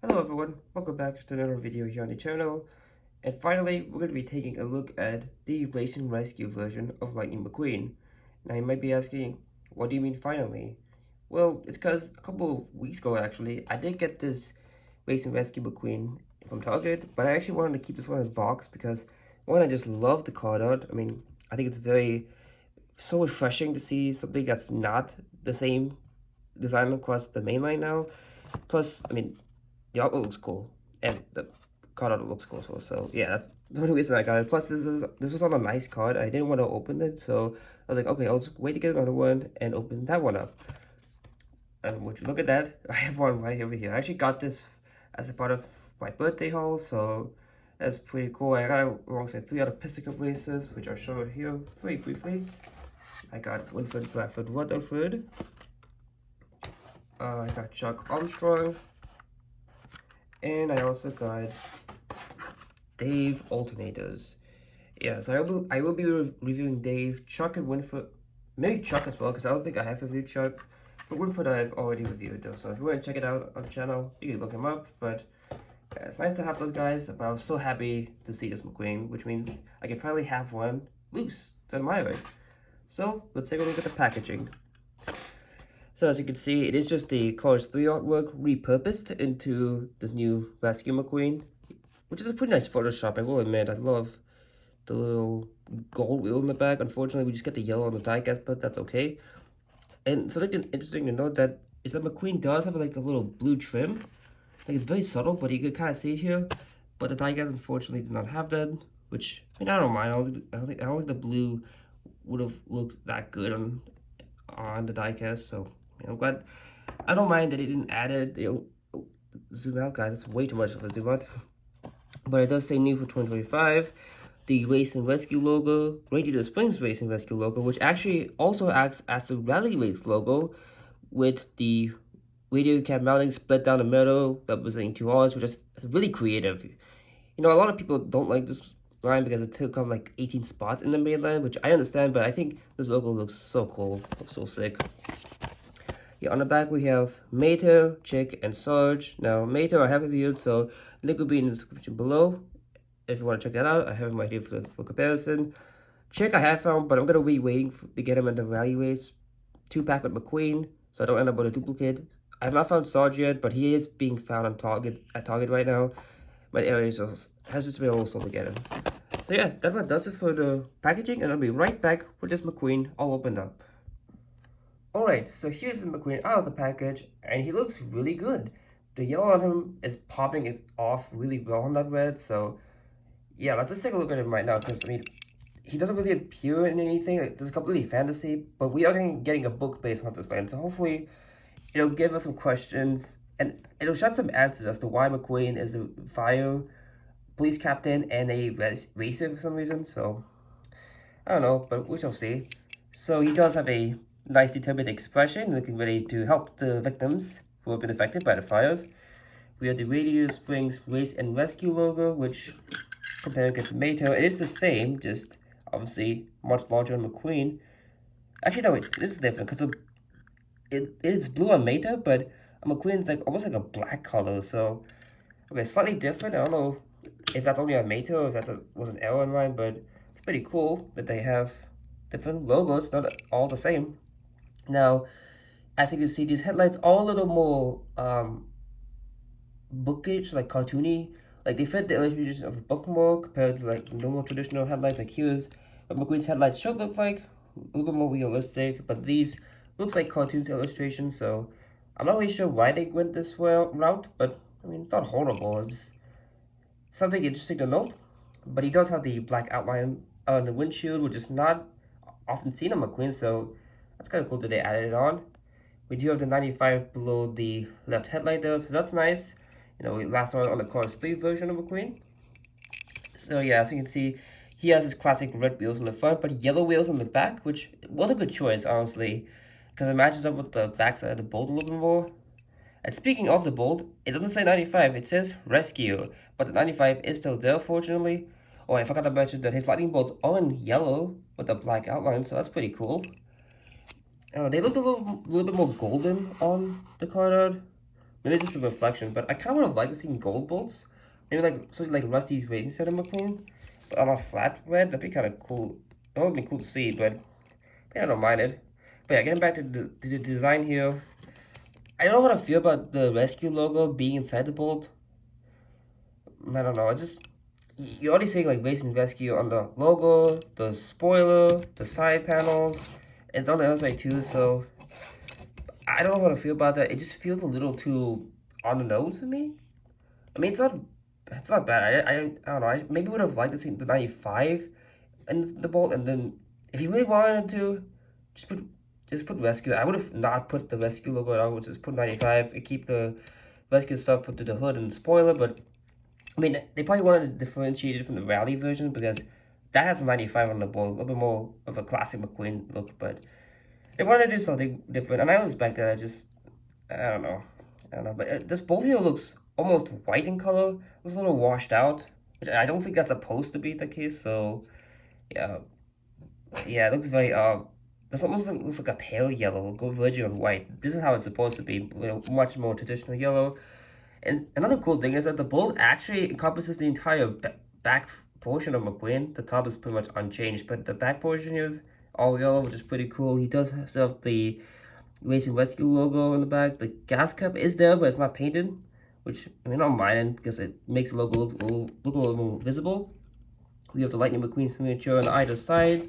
Hello everyone, welcome back to another video here on the channel. And finally, we're going to be taking a look at the Race and Rescue version of Lightning McQueen. Now you might be asking, what do you mean finally? Well, it's because a couple of weeks ago actually, I did get this Race and Rescue McQueen from Target, but I actually wanted to keep this one in a box because one, I just love the card art. I mean, I think it's so refreshing to see something that's not the same design across the main line now. Plus, I mean, the artwork looks cool, and the card art looks cool. So yeah, that's the only reason I got it. Plus, this was on a nice card. I didn't want to open it, so I was like, okay, I'll just wait to get another one and open that one up. And would you look at that? I have one right over here. I actually got this as a part of my birthday haul, so that's pretty cool. I got it alongside 3 other physical braces, which I'll show here very briefly. I got Winfred Bradford Rutherford. I got Chuck Armstrong. And I also got Dave alternators. Yeah, so I will be reviewing Dave, Chuck, and Winford. Maybe Chuck as well, because I don't think I have reviewed Chuck. But Winford I've already reviewed though, so if you want to check it out on the channel, you can look him up. But yeah, it's nice to have those guys, but I was so happy to see this McQueen, which means I can finally have one loose to admire it. So let's take a look at the packaging. So as you can see, it is just the Cars 3 artwork repurposed into this new Rescue McQueen, which is a pretty nice Photoshop, I will admit. I love the little gold wheel in the back. Unfortunately, we just get the yellow on the diecast, but that's okay. And something interesting to note that is that McQueen does have like a little blue trim. Like it's very subtle, but you can kind of see it here. But the diecast unfortunately does not have that, which I mean I don't mind. I don't think the blue would have looked that good on the diecast. So I'm glad. I don't mind that it didn't add it. Zoom out, guys. It's way too much of a zoom out. But it does say new for 2025. The Race and Rescue logo, Radiator Springs Race and Rescue logo, which actually also acts as the Rally Race logo, with the radio cab mounting split down the middle, representing 2 Rs, which is really creative. You know, a lot of people don't like this line because it took up like 18 spots in the main line, which I understand, but I think this logo looks so cool, looks so sick. Yeah, on the back we have Mattel, Chick, and Sarge. Now, Mattel I have reviewed, so link will be in the description below. If you want to check that out, I have him right here for comparison. Chick I have found, but I'm going to be waiting to get him in the value race 2-pack with McQueen, so I don't end up with a duplicate. I have not found Sarge yet, but he is being found on Target right now. My area has just been also to get him. So yeah, that about does it for the packaging, and I'll be right back with this McQueen all opened up. Alright, so here's the McQueen out of the package, and he looks really good. The yellow on him is popping it off really well on that red, so yeah, let's just take a look at him right now, because I mean, he doesn't really appear in anything, like, this is completely fantasy, but we are getting a book based on this line, so hopefully it'll give us some questions, and it'll shed some answers as to why McQueen is a fire police captain and a racer for some reason, so I don't know, but we shall see. So he does have a nice determined expression, looking ready to help the victims who have been affected by the fires. We have the Radiator Springs Race and Rescue logo, which, compared to Tomato, it is the same, just obviously much larger on McQueen. Actually, no, it is different, because it's blue on Meta, but McQueen's like almost like a black color, so okay, slightly different. I don't know if that's only on Meta or if that was an error in mine, but it's pretty cool that they have different logos, not all the same. Now, as you can see, these headlights are a little more bookish, like cartoony. Like they fit the illustration of a book more compared to like normal traditional headlights. Like here's what McQueen's headlights should look like, a little bit more realistic. But these looks like cartoons illustrations, so I'm not really sure why they went this route. But I mean, it's not horrible. It's something interesting to note. But he does have the black outline on the windshield, which is not often seen on McQueen, so that's kind of cool that they added it on. We do have the 95 below the left headlight though, so that's nice. You know, we last saw it on the Cars 3 version of McQueen. So yeah, as you can see, he has his classic red wheels on the front, but yellow wheels on the back, which was a good choice, honestly, because it matches up with the backside of the Bolt a little bit more. And speaking of the Bolt, it doesn't say 95, it says Rescue, but the 95 is still there, fortunately. Oh, I forgot to mention that his lightning bolts are in yellow with a black outline, so that's pretty cool. They look a little bit more golden on the card art, Maybe it's just a reflection, but I kind of would have liked to see gold bolts. Maybe like something like Rusty's Racing Center McQueen, but on a flat red. That'd be kind of cool. That would be cool to see, but I don't mind it. But yeah, getting back to the design here. I don't know what I feel about the rescue logo being inside the bolt. I don't know. I just you're already saying like Racing Rescue on the logo, the spoiler, the side panels, and it's on the other side too. So I don't know what I feel about that. It just feels a little too on the nose to me. I mean, it's not bad. I don't know. I maybe would have liked to see the 95 and the bolt, and then if you really wanted to, just put rescue. I would have not put the rescue logo at all. I would just put 95 and keep the rescue stuff to the hood and the spoiler. But I mean, they probably wanted to differentiate it from the rally version because that has a 95 on the bolt, a little bit more of a classic McQueen look. But they wanted to do something different, and I don't expect that. I don't know. But this bolt here looks almost white in color. Looks a little washed out, which I don't think that's supposed to be the case. So yeah, it looks very this almost looks like a pale yellow, go verging on white. This is how it's supposed to be, much more traditional yellow. And another cool thing is that the bolt actually encompasses the entire back portion of McQueen. The top is pretty much unchanged, but the back portion is all yellow, which is pretty cool. He does have the Racing Rescue logo on the back. The gas cap is there, but it's not painted, which I mean, I don't mind it because it makes the logo look a little more visible. We have the Lightning McQueen signature on either side.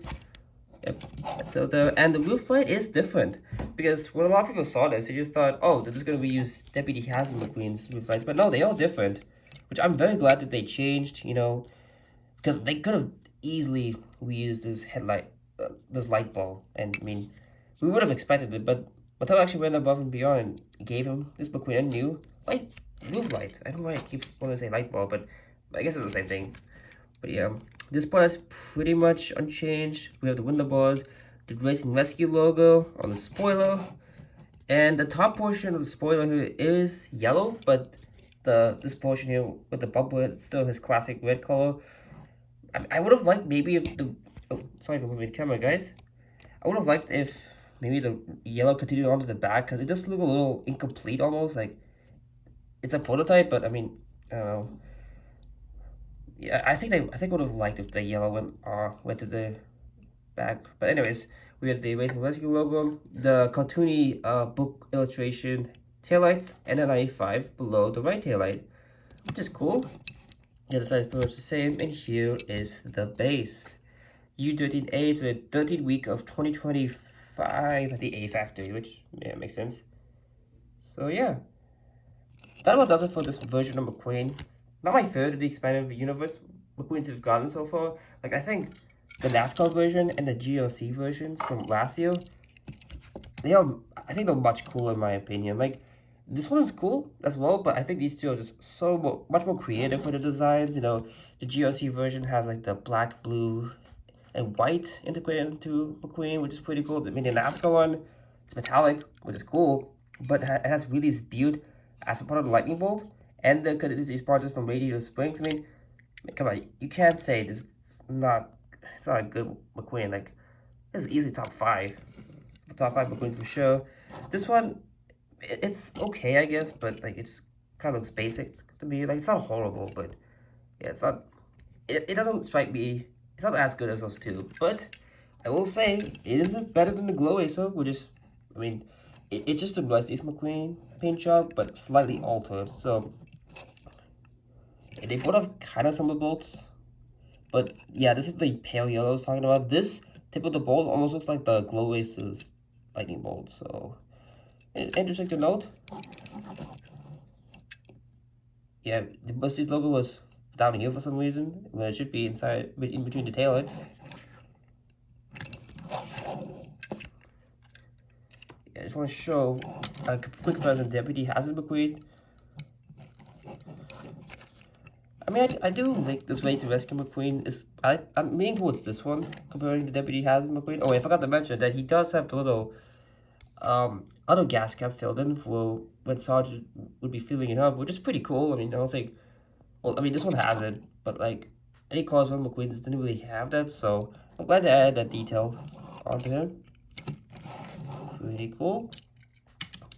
Yep. So the roof light is different because when a lot of people saw this, they just thought, oh, they're just gonna reuse Deputy Hazard McQueen's roof lights, but no, they are different, which I'm very glad that they changed. You know, because they could have easily reused this headlight, this light bulb, and I mean, we would have expected it, but Mattel actually went above and beyond and gave him this McQueen a new roof light. I don't know why I keep wanting to say light bulb, but I guess it's the same thing. But yeah, this part is pretty much unchanged. We have the window bars, the Racing Rescue logo on the spoiler, and the top portion of the spoiler here is yellow, but this portion here with the bumper is still his classic red color. I would have liked maybe if the sorry for moving the camera, guys. I would have liked if maybe the yellow continued onto the back because it does look a little incomplete almost. Like it's a prototype, but I mean, I don't know. Yeah, I think I would have liked if the yellow went to the back. But anyways, we have the Racing Rescue logo, the cartoony book illustration taillights, and a 95 below the right taillight, which is cool. The other side is pretty much the same, and here is the base. U13A is the 13th week of 2025 at the A factory, which yeah makes sense. So yeah, that about does it for this version of McQueen. Not my favorite of the expanded universe McQueens have gotten so far. Like I think the NASCAR version and the GLC versions from last year, I think they're much cooler in my opinion. Like this one is cool as well, but I think these two are just much more creative for the designs. You know, the GLC version has like the black, blue, and white integrated into McQueen, which is pretty cool. I mean, the NASCAR one, it's metallic, which is cool, but it has really built as a part of the lightning bolt. And these parts from radiator springs. I mean, come on, you can't say this is not a good McQueen. Like, this is easily top 5 McQueen for sure. This one, it's okay, I guess, but like it's kind of looks basic to me. Like it's not horrible, but yeah, it's not. It doesn't strike me. It's not as good as those two, but I will say it is better than the Glow Acer, which is, I mean, it's just a Rusty's McQueen paint job, but slightly altered. So. They both have kind of similar bolts, but yeah, this is the pale yellow I was talking about. This tip of the bolt almost looks like the Glow Aces lightning bolt, so interesting to note. Yeah, the Busty's logo was down here for some reason, when it should be inside, in between the taillights. Yeah, I just want to show a quick comparison. Deputy Hazard McQueen. I mean, I do like this Racing Rescue McQueen. I'm leaning towards this one, comparing to Deputy Hazard McQueen. Oh, I forgot to mention that he does have the little other gas cap filled in for when Sergeant would be filling it up, which is pretty cool. I mean, I don't think, well, I mean, this one has it, but like any cars on McQueen didn't really have that, so I'm glad they added that detail onto him. Pretty cool.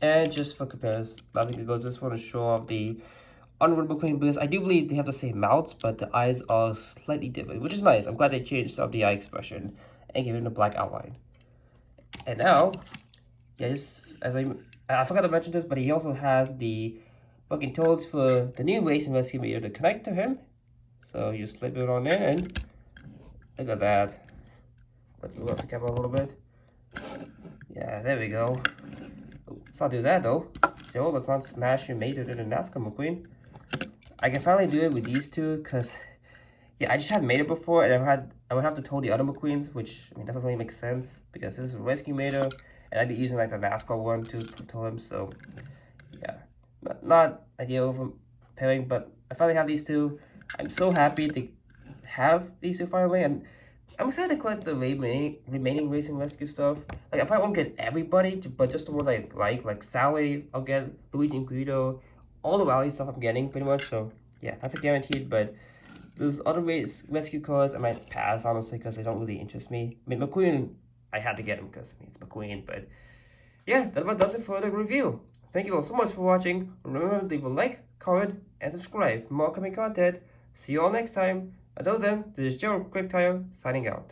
And just for comparison, I think I just want to show off the Onward McQueen because I do believe they have the same mouths, but the eyes are slightly different, which is nice. I'm glad they changed some of the eye expression and gave it a black outline. And now, yeah, just as I forgot to mention this, but he also has the fucking toads for the new Race and Rescue meter to connect to him. So you slip it on in and look at that. Let's move up the camera a little bit. Yeah, there we go. Let's not do that though. Joe, let's not smash your mate in a NASCAR McQueen. I can finally do it with these two because, yeah, I just haven't made it before, and I would have to tow the other McQueens, which I mean doesn't really make sense because this is a rescue meter, and I'd be using like the NASCAR one to tow him. So yeah, not ideal for pairing, but I finally have these two. I'm so happy to have these two finally, and I'm excited to collect the remaining racing rescue stuff. Like I probably won't get everybody, but just the ones I like Sally. I'll get Luigi and Guido. All the Rally stuff I'm getting pretty much. So yeah, that's a guaranteed. But those other rescue cars I might pass honestly because they don't really interest me. I mean McQueen, I had to get him because I mean, it's McQueen. But yeah, that about does it for the review. Thank you all so much for watching. Remember to leave a like, comment, and subscribe for more upcoming content. See you all next time. Until then, this is Joe Quick Tire signing out.